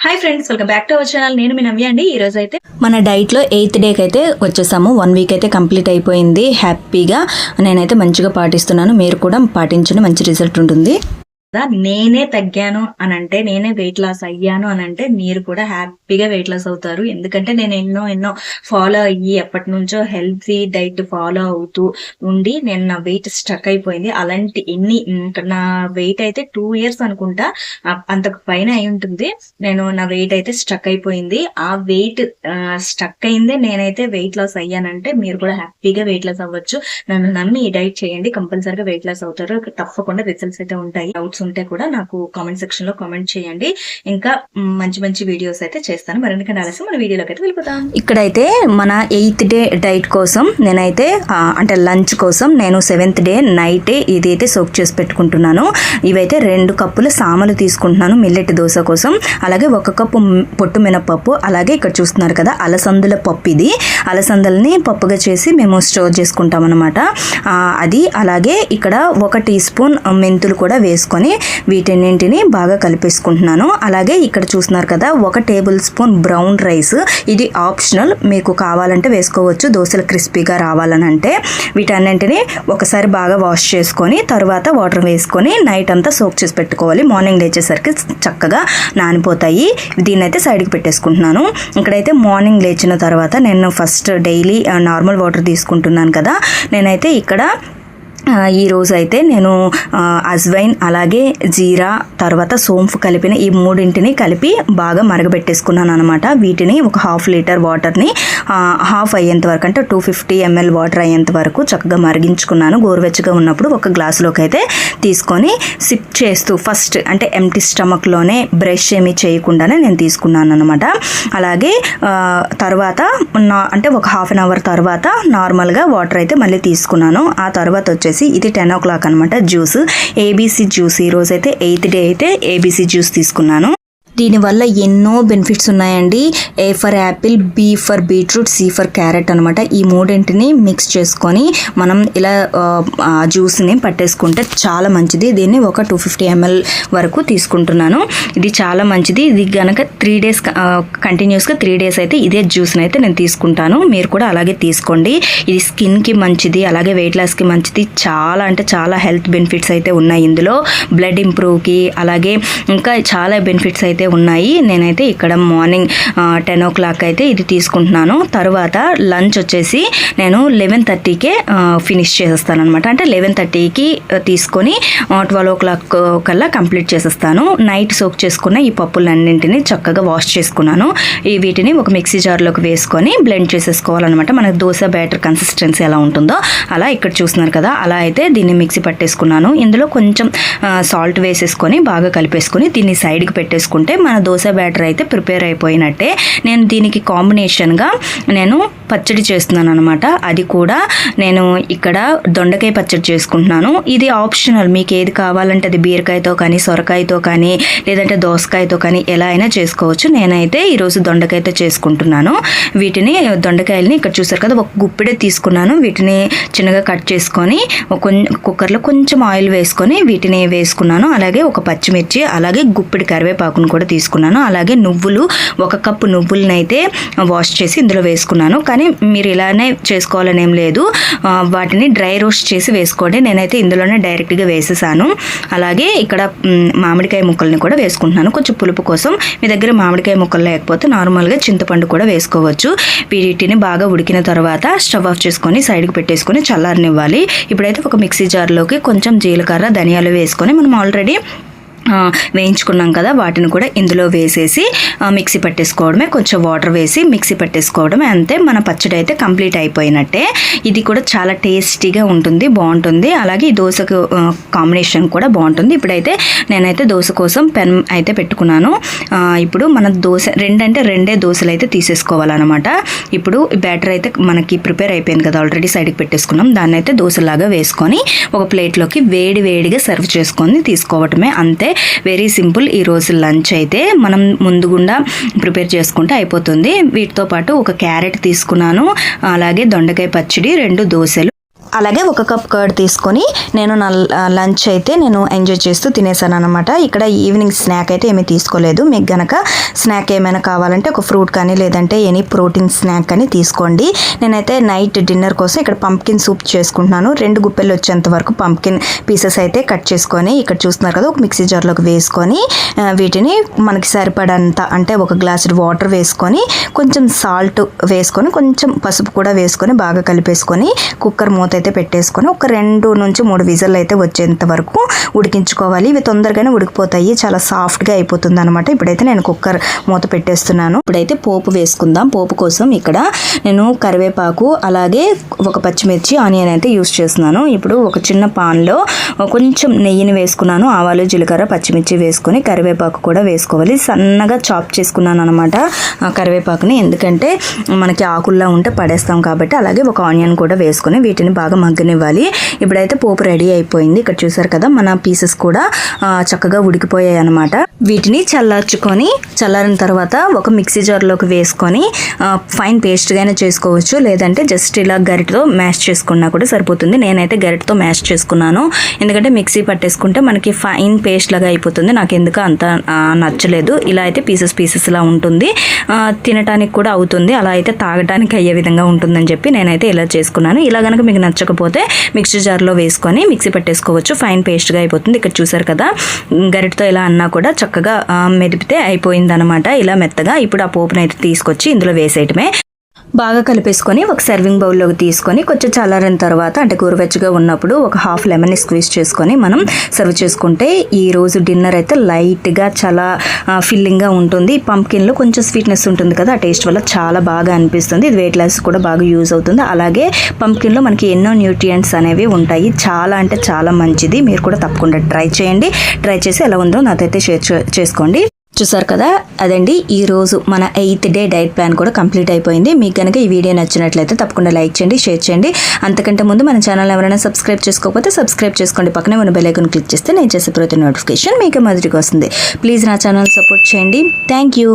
Hi friends, welcome back to our channel. నేను మీ నవ్య అండి. ఈ రోజు అయితే మన డైట్లో 8th డేకి అయితే వచ్చేసాము. 1 వీక్ అయితే కంప్లీట్ అయిపోయింది. హ్యాపీగా నేనైతే మంచిగా పాటిస్తున్నాను. మీరు కూడా పాటించండి, మంచి రిజల్ట్ ఉంటుంది. నేనే తగ్గాను అని అంటే, నేనే వెయిట్ లాస్ అయ్యాను అని అంటే మీరు కూడా హ్యాపీగా వెయిట్ లాస్ అవుతారు. ఎందుకంటే నేను ఎన్నో ఫాలో అయ్యి ఎప్పటి నుంచో హెల్తీ డైట్ ఫాలో అవుతూ ఉండి నేను నా వెయిట్ స్టక్ అయిపోయింది. అలాంటి నా వెయిట్ అయితే 2 years అనుకుంటా, అంతకు పైన అయి ఉంటుంది. నా వెయిట్ అయితే స్టక్ అయిపోయింది. ఆ వెయిట్ స్టక్ అయిందే నేనైతే వెయిట్ లాస్ అయ్యానంటే మీరు కూడా హ్యాపీగా వెయిట్ లాస్ అవ్వచ్చు. నన్ను నమ్మి ఈ డైట్ చేయండి, కంపల్సరీగా వెయిట్ లాస్ అవుతారు. తప్పకుండా రిజల్ట్స్ అయితే ఉంటాయి. డౌట్స్ ఉంటే కూడా నాకు కామెంట్ సెక్షన్ లో కామెంట్ చేయండి. ఇంకా మంచి వీడియోస్ అయితే చేస్తాను. మరిన్ని ఆలస్యం మన వీడియోలోకి అయితే వెళ్ళిపోతాం. ఇక్కడైతే మన 8th డే డైట్ కోసం నేనైతే అంటే లంచ్ కోసం నేను 7th డే నైట్ ఇదైతే సోక్ చేసి పెట్టుకుంటున్నాను. ఇవైతే 2 కప్పులు సామలు తీసుకుంటున్నాను మిల్లెట్ దోశ కోసం. అలాగే 1 కప్పు పొట్టు మినపప్పు, అలాగే ఇక్కడ చూస్తున్నారు కదా అలసందుల పప్పు. ఇది అలసందల్ని పప్పుగా చేసి మేము స్టోర్ చేసుకుంటాం అనమాట. అది అలాగే ఇక్కడ 1 టీ స్పూన్ మెంతులు కూడా వేసుకొని వీటన్నింటిని బాగా కలిపేసుకుంటున్నాను. అలాగే ఇక్కడ చూస్తున్నారు కదా 1 టేబుల్ స్పూన్ బ్రౌన్ రైస్. ఇది ఆప్షనల్, మీకు కావాలంటే వేసుకోవచ్చు దోశలు క్రిస్పీగా రావాలని అంటే. వీటన్నింటిని ఒకసారి బాగా వాష్ చేసుకొని తర్వాత వాటర్ వేసుకొని నైట్ అంతా సోక్ చేసి పెట్టుకోవాలి. మార్నింగ్ లేచేసరికి చక్కగా నానిపోతాయి. దీన్నైతే సైడ్కి పెట్టేసుకుంటున్నాను. ఇక్కడైతే మార్నింగ్ లేచిన తర్వాత నేను ఫస్ట్ డైలీ నార్మల్ వాటర్ తీసుకుంటున్నాను కదా. నేనైతే ఇక్కడ ఈ రోజు అయితే నేను అజ్వైన్ అలాగే జీరా తర్వాత సోంపు కలిపిన ఈ 3 కలిపి బాగా మరగబెట్టేసుకున్నాను అనమాట. వీటిని ఒక 1/2 లీటర్ వాటర్ని హాఫ్ అయ్యేంత వరకు అంటే 250 ml వాటర్ అయ్యేంత వరకు చక్కగా మరిగించుకున్నాను. గోరువెచ్చగా ఉన్నప్పుడు ఒక గ్లాసులోకి అయితే తీసుకొని సిప్ చేస్తూ ఫస్ట్ అంటే ఎంటీ స్టమక్లోనే బ్రష్ ఏమీ చేయకుండానే నేను తీసుకున్నాను అనమాట. అలాగే తర్వాత అంటే ఒక 1/2 hour తర్వాత నార్మల్గా వాటర్ అయితే మళ్ళీ తీసుకున్నాను. ఆ తర్వాత వచ్చేసి ఇది 10 o'clock అనమాట. Juice ABC juice. ఈ రోజు అయితే 8th డే అయితే ఏబీసీ జ్యూస్ తీసుకున్నాను. దీనివల్ల ఎన్నో బెనిఫిట్స్ ఉన్నాయండి. A for apple, B for beetroot, C for carrot అనమాట. ఈ 3 మిక్స్ చేసుకొని మనం ఇలా జ్యూస్ని పట్టేసుకుంటే చాలా మంచిది. దీన్ని ఒక 250 ml వరకు తీసుకుంటున్నాను. ఇది చాలా మంచిది. ఇది కనుక 3 days కంటిన్యూస్గా 3 days అయితే ఇదే జ్యూస్ని అయితే నేను తీసుకుంటాను. మీరు కూడా అలాగే తీసుకోండి. ఇది స్కిన్కి మంచిది, అలాగే వెయిట్ లాస్కి మంచిది. చాలా అంటే చాలా హెల్త్ బెనిఫిట్స్ అయితే ఉన్నాయి ఇందులో. బ్లడ్ ఇంప్రూవ్కి అలాగే ఇంకా చాలా బెనిఫిట్స్ అయితే ఉన్నాయి. నేనైతే ఇక్కడ మార్నింగ్ 10 o'clock అయితే ఇది తీసుకుంటున్నాను. తర్వాత లంచ్ వచ్చేసి నేను 11:30కే ఫినిష్ చేసేస్తాను అనమాట. అంటే 11:30కి తీసుకొని 12 o'clock కల్లా కంప్లీట్ చేసేస్తాను. నైట్ సోక్ చేసుకున్న ఈ పప్పులన్నింటినీ చక్కగా వాష్ చేసుకున్నాను. వీటిని ఒక మిక్సీ జార్లోకి వేసుకొని బ్లెండ్ చేసేసుకోవాలన్నమాట. మనకు దోశ బ్యాటర్ కన్సిస్టెన్సీ ఎలా ఉంటుందో అలా ఇక్కడ చూస్తున్నారు కదా, అలా అయితే దీన్ని మిక్సీ పట్టేసుకున్నాను. ఇందులో కొంచెం సాల్ట్ వేసేసుకొని బాగా కలిపేసుకొని దీన్ని సైడ్కి పెట్టేసుకుంటే మన దోశ బ్యాటర్ అయితే ప్రిపేర్ అయిపోయినట్టే. నేను దీనికి కాంబినేషన్గా నేను పచ్చడి చేస్తున్నాను అనమాట. అది కూడా నేను ఇక్కడ దొండకాయ పచ్చడి చేసుకుంటున్నాను. ఇది ఆప్షనల్, మీకు ఏది కావాలంటే అది బీరకాయతో కానీ సొరకాయతో కానీ లేదంటే దోసకాయతో కానీ ఎలా అయినా చేసుకోవచ్చు. నేనైతే ఈరోజు దొండకాయతో చేసుకుంటున్నాను. వీటిని దొండకాయలని ఇక్కడ చూసారు కదా, ఒక గుప్పిడే తీసుకున్నాను. వీటిని చిన్నగా కట్ చేసుకొని కుక్కర్లో కొంచెం ఆయిల్ వేసుకొని వీటిని వేసుకున్నాను. అలాగే ఒక పచ్చిమిర్చి, అలాగే గుప్పిడి కరివేపాకును కూడా తీసుకున్నాను. అలాగే నువ్వులు 1 కప్పు నువ్వులని అయితే వాష్ చేసి ఇందులో వేసుకున్నాను. కానీ మీరు ఇలానే చేసుకోవాలని ఏం లేదు, వాటిని డ్రై రోస్ట్ చేసి వేసుకోండి. నేనైతే ఇందులోనే డైరెక్ట్గా వేసేసాను. అలాగే ఇక్కడ మామిడికాయ ముక్కల్ని కూడా వేసుకుంటున్నాను కొంచెం పులుపు కోసం. మీ దగ్గర మామిడికాయ ముక్కలు లేకపోతే నార్మల్గా చింతపండు కూడా వేసుకోవచ్చు. వీటిని బాగా ఉడికిన తర్వాత స్టవ్ ఆఫ్ చేసుకొని సైడ్కి పెట్టేసుకొని చల్లారనివ్వాలి. ఇప్పుడైతే ఒక మిక్సీ జార్లోకి కొంచెం జీలకర్ర, ధనియాలు వేసుకొని మనం ఆల్రెడీ వేయించుకున్నాం కదా, వాటిని కూడా ఇందులో వేసేసి మిక్సీ పట్టేసుకోవడమే. కొంచెం వాటర్ వేసి మిక్సీ పట్టేసుకోవడమే, అంతే. మన పచ్చడి అయితే కంప్లీట్ అయిపోయినట్టే. ఇది కూడా చాలా టేస్టీగా ఉంటుంది, బాగుంటుంది. అలాగే ఈ దోశకు కాంబినేషన్ కూడా బాగుంటుంది. ఇప్పుడైతే నేనైతే దోశ కోసం పెన్ అయితే పెట్టుకున్నాను. ఇప్పుడు మన దోశ 2 దోశలు అయితే తీసేసుకోవాలన్నమాట. ఇప్పుడు బ్యాటర్ అయితే మనకి ప్రిపేర్ అయిపోయింది కదా, ఆల్రెడీ సైడ్కి పెట్టేసుకున్నాం. దాన్ని అయితే దోశలాగా వేసుకొని ఒక ప్లేట్లోకి వేడిగా సర్వ్ చేసుకొని తీసుకోవటమే, అంతే. Very simple. ఈ రోజు లంచ్ అయితే మనం ముందుగుండా ప్రిపేర్ చేసుకుంటే అయిపోతుంది. వీటితో పాటు ఒక క్యారెట్ తీసుకున్నాను, అలాగే దొండకాయ పచ్చడి, 2 దోశలు, అలాగే 1 కప్ కర్డ్ తీసుకొని నేను నా లంచ్ అయితే నేను ఎంజాయ్ చేస్తూ తినేసాను అనమాట. ఇక్కడ ఈవినింగ్ స్నాక్ అయితే ఏమీ తీసుకోలేదు. మీకు గనక స్నాక్ ఏమైనా కావాలంటే ఒక ఫ్రూట్ కానీ లేదంటే ఎనీ ప్రోటీన్ స్నాక్ కానీ తీసుకోండి. నేనైతే నైట్ డిన్నర్ కోసం ఇక్కడ పంప్కిన్ సూప్ చేసుకుంటున్నాను. 2 గుప్పెలు వచ్చేంత వరకు పంప్కిన్ పీసెస్ అయితే కట్ చేసుకొని ఇక్కడ చూస్తున్నారు కదా, ఒక మిక్సీ జార్లోకి వేసుకొని వీటిని మనకి సరిపడంత అంటే 1 గ్లాస్ వాటర్ వేసుకొని కొంచెం సాల్ట్ వేసుకొని కొంచెం పసుపు కూడా వేసుకొని బాగా కలిపేసుకొని కుక్కర్ మూత అయితే పెట్టేసుకొని ఒక 2 నుంచి 3 విజిల్ అయితే వచ్చేంత వరకు ఉడికించుకోవాలి. ఇవి తొందరగానే ఉడికిపోతాయి, చాలా సాఫ్ట్గా అయిపోతుంది అనమాట. ఇప్పుడైతే నేను కుక్కర్ మూత పెట్టేస్తున్నాను. ఇప్పుడైతే పోపు వేసుకుందాం. పోపు కోసం ఇక్కడ నేను కరివేపాకు అలాగే 1 పచ్చిమిర్చి ఆనియన్ అయితే యూస్ చేస్తున్నాను. ఇప్పుడు ఒక చిన్న పాన్లో కొంచెం నెయ్యిని వేసుకున్నాను. ఆవాలు జీలకర్ర పచ్చిమిర్చి వేసుకొని కరివేపాకు కూడా వేసుకోవాలి. సన్నగా చాప్ చేసుకున్నాను అనమాట కరివేపాకుని, ఎందుకంటే మనకి ఆకుల్లా ఉంటే పడేస్తాం కాబట్టి. అలాగే 1 ఆనియన్ కూడా వేసుకొని వీటిని బాగా మగ్గనివ్వాలి. ఇప్పుడైతే పోపు రెడీ అయిపోయింది. ఇక్కడ చూసారు కదా, మన పీసెస్ కూడా చక్కగా ఉడికిపోయాయి అనమాట. వీటిని చల్లారిన తర్వాత ఒక మిక్సీ జార్లోకి వేసుకొని ఫైన్ పేస్ట్గానే చేసుకోవచ్చు, లేదంటే జస్ట్ ఇలా గరిటతో మ్యాష్ చేసుకున్నా కూడా సరిపోతుంది. నేనైతే గరిటతో మ్యాష్ చేసుకున్నాను, ఎందుకంటే మిక్సీ పట్టేసుకుంటే మనకి ఫైన్ పేస్ట్ లాగా అయిపోతుంది. నాకు ఎందుకు అంత నచ్చలేదు. ఇలా అయితే పీసెస్ లా ఉంటుంది, తినటానికి కూడా అవుతుంది, అలా అయితే తాగడానికి అయ్యే విధంగా ఉంటుందని చెప్పి నేనైతే ఇలా చేసుకున్నాను. ఇలా కనుక మీకు నచ్చకపోతే మిక్సీ జార్లో వేసుకొని మిక్సీ పట్టేసుకోవచ్చు, ఫైన్ పేస్ట్గా అయిపోతుంది. ఇక్కడ చూసారు కదా, గరిటతో ఇలా అన్నా కూడా చక్కగా మెదిపితే అయిపోయిందనమాట ఇలా మెత్తగా. ఇప్పుడు ఆ పోపునైతే తీసుకొచ్చి ఇందులో వేసేయటమే. బాగా కలిపేసుకొని ఒక సర్వింగ్ బౌల్లోకి తీసుకొని కొంచెం చల్లారిన తర్వాత అంటే గోరువెచ్చగా ఉన్నప్పుడు ఒక హాఫ్ లెమన్ స్క్వీజ్ చేసుకొని మనం సర్వ్ చేసుకుంటే ఈ రోజు డిన్నర్ అయితే లైట్గా చాలా ఫిల్లింగ్గా ఉంటుంది. పంప్కిన్లో కొంచెం స్వీట్నెస్ ఉంటుంది కదా, ఆ టేస్ట్ వల్ల చాలా బాగా అనిపిస్తుంది. ఇది వెయిట్ లాస్ కూడా బాగా యూజ్ అవుతుంది. అలాగే పంప్కిన్లో మనకి ఎన్నో న్యూట్రియంట్స్ అనేవి ఉంటాయి, చాలా అంటే చాలా మంచిది. మీరు కూడా తప్పకుండా ట్రై చేయండి. ట్రై చేసి ఎలా ఉందో నాకైతే షేర్ చేసుకోండి. చూసారు కదా, అదండి ఈరోజు మన 8th డే డైట్ ప్లాన్ కూడా కంప్లీట్ అయిపోయింది. మీకు కనుక ఈ వీడియో నచ్చినట్లయితే తప్పకుండా లైక్ చేయండి, షేర్ చేయండి. అంతకంటే ముందు మన ఛానల్ ఎవరైనా సబ్స్క్రైబ్ చేసుకోకపోతే సబ్స్క్రైబ్ చేసుకోండి. పక్కనే ఉన్న బెల్ ఐకాన్ క్లిక్ చేస్తే నేను చేసే ప్రతి నోటిఫికేషన్ మీకు మొదటికి వస్తుంది. ప్లీజ్ నా ఛానల్ సపోర్ట్ చేయండి. Thank you.